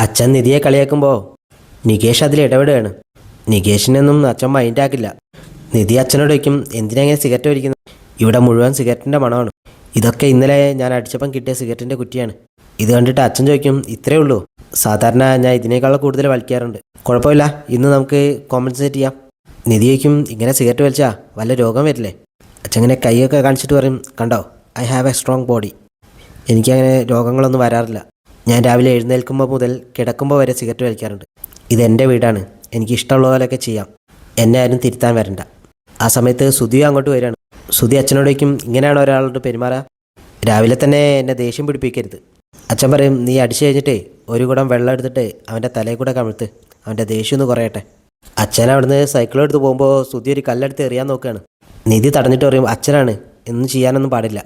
അച്ഛൻ നിധിയെ കളിയാക്കുമ്പോൾ നികേഷ് അതിൽ ഇടപെടുകയാണ്. നികേഷിനൊന്നും അച്ഛൻ മൈൻഡാക്കില്ല. നിധി അച്ഛനോട് വയ്ക്കും, എന്തിനാ ഇങ്ങനെ സിഗരറ്റ് വലിക്കുന്നത്? ഇവിടെ മുഴുവൻ സിഗരറ്റിൻ്റെ മണമാണ്. ഇതൊക്കെ ഇന്നലെ ഞാൻ അടിച്ചപ്പം കിട്ടിയ സിഗരറ്റിൻ്റെ കുറ്റിയാണ്. ഇത് കണ്ടിട്ട് അച്ഛൻ ചോദിക്കും, ഇത്രയേ ഉള്ളൂ? സാധാരണ ഞാൻ ഇതിനേക്കാൾ കൂടുതൽ വലിക്കാറുണ്ട്. കുഴപ്പമില്ല, ഇന്ന് നമുക്ക് കോമ്പൻസേറ്റ് ചെയ്യാം. നിധി ചോദിക്കും, ഇങ്ങനെ സിഗരറ്റ് വലിച്ചാൽ വല്ല രോഗം വരില്ലേ? അച്ഛൻ ഇങ്ങനെ കൈയൊക്കെ കാണിച്ചിട്ട് പറയും, കണ്ടോ, I have A strong body. എനിക്കങ്ങനെ രോഗങ്ങളൊന്നും വരാറില്ല. ഞാൻ രാവിലെ എഴുന്നേൽക്കുമ്പോൾ മുതൽ കിടക്കുമ്പോൾ വരെ സിഗരറ്റ് വലിക്കാറുണ്ട്. ഇതെൻ്റെ വീടാണ്, എനിക്ക് ഇഷ്ടമുള്ള പോലെയൊക്കെ ചെയ്യാം. എന്നെ ആരും തിരുത്താൻ വരണ്ട. ആ സമയത്ത് സുധിയും അങ്ങോട്ട് വരികയാണ്. സുധി അച്ഛനോട് വയ്ക്കും, ഇങ്ങനെയാണ് ഒരാളോട് പെരുമാറുക? രാവിലെ തന്നെ എന്നെ ദേഷ്യം പിടിപ്പിക്കരുത്. അച്ഛൻ പറയും, നീ അടിച്ചു കഴിഞ്ഞിട്ടേ ഒരു കുടം വെള്ളം എടുത്തിട്ട് അവൻ്റെ തലയിൽ കൂടെ കമിഴ്ത്ത്, അവൻ്റെ ദേഷ്യം ഒന്ന് കുറയട്ടെ. അച്ഛൻ അവിടുന്ന് സൈക്കിൾ എടുത്ത് പോകുമ്പോൾ സുധി ഒരു കല്ലെടുത്ത് എറിയാൻ നോക്കുകയാണ്. നിധി തടഞ്ഞിട്ട് പറയും, അച്ഛനാണ്, എന്നും ചെയ്യാനൊന്നും പാടില്ല.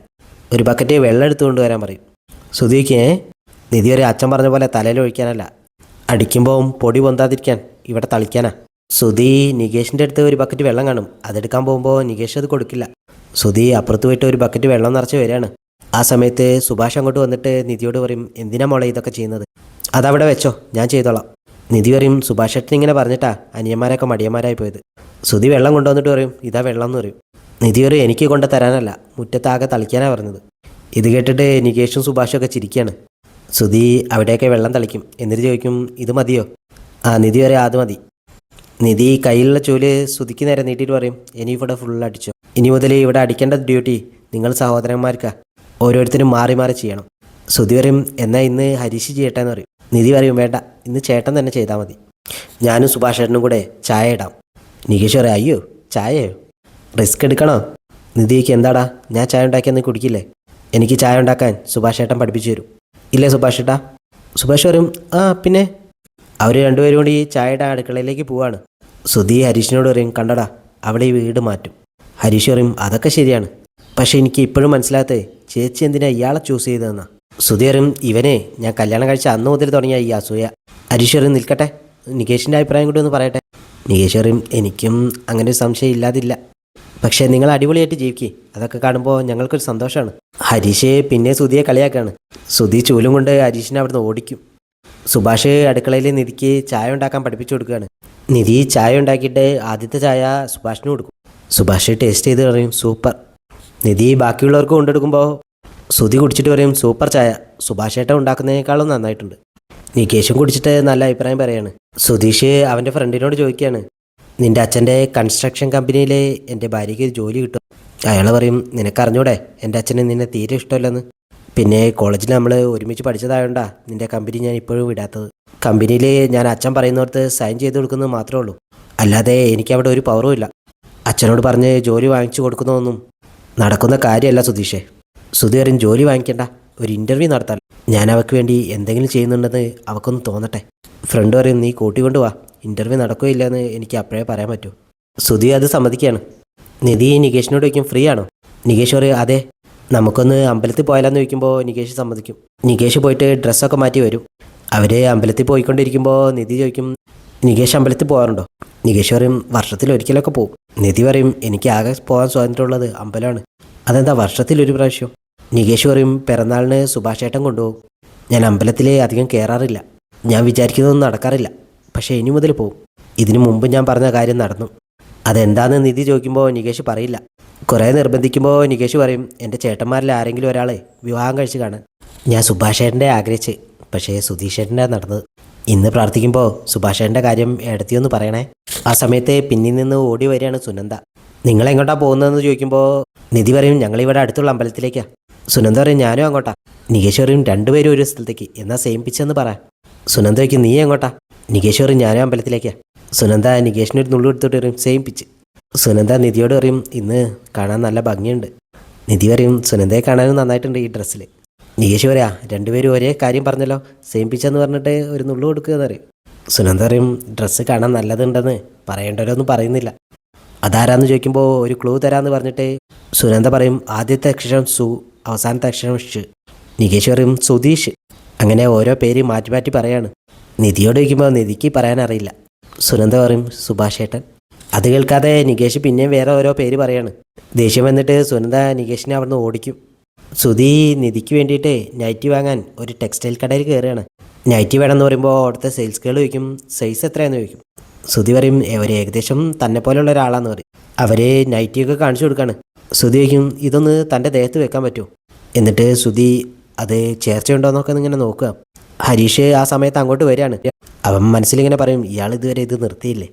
ഒരു ബക്കറ്റ് വെള്ളം എടുത്ത് കൊണ്ടുവരാൻ പറയും. സുധിക്ക് നിധി ഒരു അച്ഛൻ പറഞ്ഞ പോലെ തലയിൽ ഒഴിക്കാനല്ല, അടിക്കുമ്പോൾ പൊടി പൊന്താതിരിക്കാൻ ഇവിടെ തളിക്കാനാ. സുധി നികേഷിൻ്റെ അടുത്ത് ഒരു ബക്കറ്റ് വെള്ളം കാണും. അതെടുക്കാൻ പോകുമ്പോൾ നികേഷ് അത് കൊടുക്കില്ല. സുധി അപ്പുറത്ത് പോയിട്ട് ഒരു ബക്കറ്റ് വെള്ളം നിറച്ച് വരികയാണ്. ആ സമയത്ത് സുഭാഷ് അങ്ങോട്ട് വന്നിട്ട് നിധിയോട് പറയും, എന്തിനാ മോളെ ഇതൊക്കെ ചെയ്യുന്നത്? അതവിടെ വെച്ചോ, ഞാൻ ചെയ്തോളാം. നിധി പറയും, സുഭാഷ് ഏട്ടൻ ഇങ്ങനെ പറഞ്ഞിട്ടാ അനിയന്മാരൊക്കെ മടിയന്മാരായി പോയത്. സുധി വെള്ളം കൊണ്ടുവന്നിട്ട് പറയും, ഇതാ വെള്ളം എന്ന് പറയും. നിധി പറയും, എനിക്ക് കൊണ്ട് തരാനല്ല, മുറ്റത്താകെ തളിക്കാനാണ് പറഞ്ഞത്. ഇത് കേട്ടിട്ട് നികേഷും സുഭാഷും ഒക്കെ ചിരിക്കുകയാണ്. സുധി അവിടെയൊക്കെ വെള്ളം തളിക്കും. എന്നിട്ട് ചോദിക്കും, ഇത് മതിയോ? നിധി പറയും, അത് മതി. നിധി കയ്യിലുള്ള ചൂല് സുധിക്ക് നേരെ നീട്ടിയിട്ട് പറയും, ഇനി ഇവിടെ ഫുൾ അടിച്ചോ. ഇനി മുതൽ ഇവിടെ അടിക്കേണ്ട ഡ്യൂട്ടി നിങ്ങൾ സഹോദരന്മാർക്കാ, ഓരോരുത്തരും മാറി മാറി ചെയ്യണം. സുധി പറയും, എന്നാൽ ഇന്ന് ഹരീഷ് ചെയ്യട്ടെ എന്ന് പറയും. നിധി പറയും, വേണ്ട, ഇന്ന് ചേട്ടൻ തന്നെ ചെയ്താൽ മതി. ഞാനും സുഭാഷ് ചേട്ടനും കൂടെ ചായ ഇടാം. നികേഷ് പറയും, അയ്യോ ചായയോ, റിസ്ക് എടുക്കണോ? നിധിക്ക്, എന്താടാ, ഞാൻ ചായ ഉണ്ടാക്കിയെന്ന് കുടിക്കില്ലേ? എനിക്ക് ചായ ഉണ്ടാക്കാൻ സുഭാഷ് ചേട്ടൻ പഠിപ്പിച്ചു തരും. ഇല്ലേ സുഭാഷ് ചേട്ടാ? സുഭാഷ് പറയും, പിന്നെ. അവർ രണ്ടുപേരും കൂടി ചായയുടെ അടുക്കളയിലേക്ക് പോവാണ്. സുധി ഹരീഷിനോട് പറയും, കണ്ടടാ, അവിടെ ഈ വീട് മാറ്റും. ഹരീഷ് പറയും, അതൊക്കെ ശരിയാണ്, പക്ഷേ എനിക്ക് ഇപ്പോഴും മനസ്സിലാത്തത് ചേച്ചി എന്തിനാ ഇയാളെ ചൂസ് ചെയ്തതെന്നാ. സുധി പറയും, ഇവനെ ഞാൻ കല്യാണം കഴിച്ച അന്ന് മുതൽ തുടങ്ങിയ ഈ അസൂയ. ഹരീഷ് പറയും, നിൽക്കട്ടെ, നികേഷിൻ്റെ അഭിപ്രായം കൂടി ഒന്ന് പറയട്ടെ. നികേഷ് പറയും, എനിക്കും അങ്ങനെ ഒരു സംശയം ഇല്ലാതില്ല, പക്ഷേ നിങ്ങൾ അടിപൊളിയായിട്ട് ജീവിക്കുക, അതൊക്കെ കാണുമ്പോൾ ഞങ്ങൾക്കൊരു സന്തോഷമാണ്. ഹരീഷ് പിന്നെ സുധിയെ കളിയാക്കാണ്. സുധി ചൂലും കൊണ്ട് ഹരീഷിനെ അവിടുന്ന് ഓടിക്കും. സുഭാഷ് അടുക്കളയിൽ നിധിക്ക് ചായ ഉണ്ടാക്കാൻ പഠിപ്പിച്ചു കൊടുക്കുകയാണ്. നിധി ചായ ഉണ്ടാക്കിയിട്ട് ആദ്യത്തെ ചായ സുഭാഷിന് കൊടുക്കും. സുഭാഷ് ടേസ്റ്റ് ചെയ്ത് പറയും, സൂപ്പർ. നിധി ബാക്കിയുള്ളവർക്ക് കൊണ്ടെടുക്കുമ്പോൾ സുധി കുടിച്ചിട്ട് പറയും, സൂപ്പർ ചായ, സുഭാഷ് ഏട്ടൻ ഉണ്ടാക്കുന്നതിനേക്കാളും നന്നായിട്ടുണ്ട്. നികേഷും കുടിച്ചിട്ട് നല്ല അഭിപ്രായം പറയാണ്. സുധീഷ് അവൻ്റെ ഫ്രണ്ടിനോട് ചോദിക്കുകയാണ്, നിൻ്റെ അച്ഛൻ്റെ കൺസ്ട്രക്ഷൻ കമ്പനിയിൽ എൻ്റെ ഭാര്യയ്ക്ക് ജോലി കിട്ടും? അയാൾ പറയും, നിനക്കറിഞ്ഞൂടെ എൻ്റെ അച്ഛന് നിന്നെ തീരെ ഇഷ്ടമല്ലെന്ന്? പിന്നെ കോളേജിൽ നമ്മൾ ഒരുമിച്ച് പഠിച്ചതായോണ്ടാ നിൻ്റെ കമ്പനി ഞാൻ ഇപ്പോഴും വിടാത്തത്. കമ്പനിയിൽ ഞാൻ അച്ഛൻ പറയുന്നിടത്ത് സൈൻ ചെയ്ത് കൊടുക്കുന്നത് മാത്രമേ ഉള്ളൂ, അല്ലാതെ എനിക്കവിടെ ഒരു പവറും ഇല്ല. അച്ഛനോട് പറഞ്ഞ് ജോലി വാങ്ങിച്ചു കൊടുക്കുന്നതൊന്നും നടക്കുന്ന കാര്യമല്ല സുധീഷേ. സുധി പറയും, ജോലി വാങ്ങിക്കണ്ട, ഒരു ഇൻ്റർവ്യൂ നടത്താൻ. ഞാൻ അവൾക്ക് വേണ്ടി എന്തെങ്കിലും ചെയ്യുന്നുണ്ടെന്ന് അവൾക്കൊന്ന് തോന്നട്ടെ. ഫ്രണ്ട് പറയും, നീ കൂട്ടിക്കൊണ്ട് വാ, ഇൻ്റർവ്യൂ നടക്കുകയില്ല എന്ന് എനിക്ക് അപ്പോഴേ പറയാൻ പറ്റൂ. സുധി അത് സമ്മതിക്കുകയാണ്. നിധി നികേഷിനോട് ചോദിക്കും, ഫ്രീ ആണോ? നികേഷ് പറയും, അതെ, നമുക്കൊന്ന് അമ്പലത്തിൽ പോയാലെന്ന് ചോദിക്കുമ്പോൾ നികേഷ് സമ്മതിക്കും. നികേഷ് പോയിട്ട് ഡ്രസ്സൊക്കെ മാറ്റി വരും. അവർ അമ്പലത്തിൽ പോയിക്കൊണ്ടിരിക്കുമ്പോൾ നിധി ചോദിക്കും, നികേഷ് അമ്പലത്തിൽ പോകാറുണ്ടോ? നികേഷ് പറയും, വർഷത്തിൽ ഒരിക്കലൊക്കെ പോകും. നിധി പറയും, എനിക്ക് ആകെ പോകാൻ സ്വാതന്ത്ര്യമുള്ളത് അമ്പലമാണ്. അതെന്താ വർഷത്തിൽ ഒരു പ്രാവശ്യം? നികേഷ് പറയും, പിറന്നാളിന് സുഭാഷ് ഏട്ടൻ കൊണ്ടുപോകും. ഞാൻ അമ്പലത്തിൽ അധികം കയറാറില്ല, ഞാൻ വിചാരിക്കുന്നതൊന്നും നടക്കാറില്ല, പക്ഷേ ഇനി മുതൽ പോവും. ഇതിനു മുമ്പ് ഞാൻ പറഞ്ഞ കാര്യം നടന്നു. അതെന്താണെന്ന് നിധി ചോദിക്കുമ്പോൾ നികേഷ് പറയില്ല. കുറേ നിർബന്ധിക്കുമ്പോൾ നികേഷ് പറയും, എൻ്റെ ചേട്ടന്മാരിൽ ആരെങ്കിലും ഒരാളെ വിവാഹം കഴിച്ച് കാണാൻ. ഞാൻ സുഭാഷ് ഏട്ടൻ്റെ ആഗ്രഹിച്ച്, പക്ഷേ സുധീഷ് ഏട്ടൻ്റെ നടന്നത്. ഇന്ന് പ്രാർത്ഥിക്കുമ്പോൾ സുഭാഷ് ഏട്ടൻ്റെ കാര്യം എടുത്തിയൊന്ന് പറയണേ. ആ സമയത്ത് പിന്നിൽ നിന്ന് ഓടി വരികയാണ് സുനന്ദ. നിങ്ങളെങ്ങോട്ടാ പോകുന്നതെന്ന് ചോദിക്കുമ്പോൾ നിധി പറയും, ഞങ്ങളിവിടെ അടുത്തുള്ള അമ്പലത്തിലേക്കാണ്. സുനന്ദ പറയും, ഞാനും അങ്ങോട്ടാ. നികേഷ് പറയും, രണ്ടുപേരും ഒരു സ്ഥലത്തേക്ക്, എന്നാൽ സെയിം പിച്ചെന്ന് പറ. സുനന്ദ വയ്ക്കും, നീ എങ്ങോട്ടാ? നികേഷ് പറയും, ഞാനും അമ്പലത്തിലേക്കാണ്. സുനന്ദ നികേഷിനൊരു നുള്ളു എടുത്തിട്ട് പറയും, സെയിം പിച്ച്. സുനന്ദ നിധിയോട് പറയും, ഇന്ന് കാണാൻ നല്ല ഭംഗിയുണ്ട്. നിധി പറയും, സുനന്ദയെ കാണാനും നന്നായിട്ടുണ്ട് ഈ ഡ്രസ്സിൽ. നികേഷ് പറയാ, രണ്ടുപേരും ഒരേ കാര്യം പറഞ്ഞല്ലോ, സെയിം പിച്ചെന്ന് പറഞ്ഞിട്ട് ഒരു നുള്ളു കൊടുക്കുകയെന്ന് പറയും. സുനന്ദ പറയും, ഡ്രസ്സ് കാണാൻ നല്ലതുണ്ടെന്ന് പറയേണ്ടവരൊന്നും പറയുന്നില്ല. അതാരാന്ന് ചോദിക്കുമ്പോൾ ഒരു ക്ലൂ തരാമെന്ന് പറഞ്ഞിട്ട് സുനന്ദ പറയും, ആദ്യത്തെ അക്ഷരം സു, അവസാനത്തെ അക്ഷരം ഷ്. നികേഷ് പറയും, സുധീഷ്. അങ്ങനെ ഓരോ പേര് മാറ്റി മാറ്റി പറയാണ്. നിധിയോട് ചോദിക്കുമ്പോൾ നിധിക്ക് പറയാനറിയില്ല. സുനന്ദ പറയും, സുഭാഷ് ഏട്ടൻ. അത് കേൾക്കാതെ നികേഷ് പിന്നെയും വേറെ ഓരോ പേര് പറയാണ്. ദേഷ്യം വന്നിട്ട് സുനന്ദ നികേഷിനെ അവിടുന്ന് ഓടിക്കും. സുധി നിധിക്ക് വേണ്ടിയിട്ട് നൈറ്റി വാങ്ങാൻ ഒരു ടെക്സ്റ്റൈൽ കടയിൽ കയറുകയാണ്. നൈറ്റി വേണമെന്ന് പറയുമ്പോൾ അവിടുത്തെ സെയിൽസ് ഗേൾ ചോദിക്കും സൈസ് എത്രയാണെന്ന് ചോദിക്കും. ശ്രുതി പറയും അവർ ഏകദേശം തന്നെ പോലെയുള്ള ഒരാളാന്ന് പറയും. അവർ നൈറ്റിയൊക്കെ കാണിച്ചു കൊടുക്കാണ്. ശ്രുതി ചോദിക്കും ഇതൊന്ന് തൻ്റെ ദേഹത്ത് വെക്കാൻ പറ്റുമോ. എന്നിട്ട് ശ്രുതി അത് ചേർച്ചയുണ്ടോ എന്നൊക്കെ ഇങ്ങനെ നോക്കുക. ഹരീഷ് ആ സമയത്ത് അങ്ങോട്ട് വരികയാണ്. അവൻ മനസ്സിലിങ്ങനെ പറയും ഇയാൾ ഇതുവരെ ഇത് നിർത്തിയില്ലേ.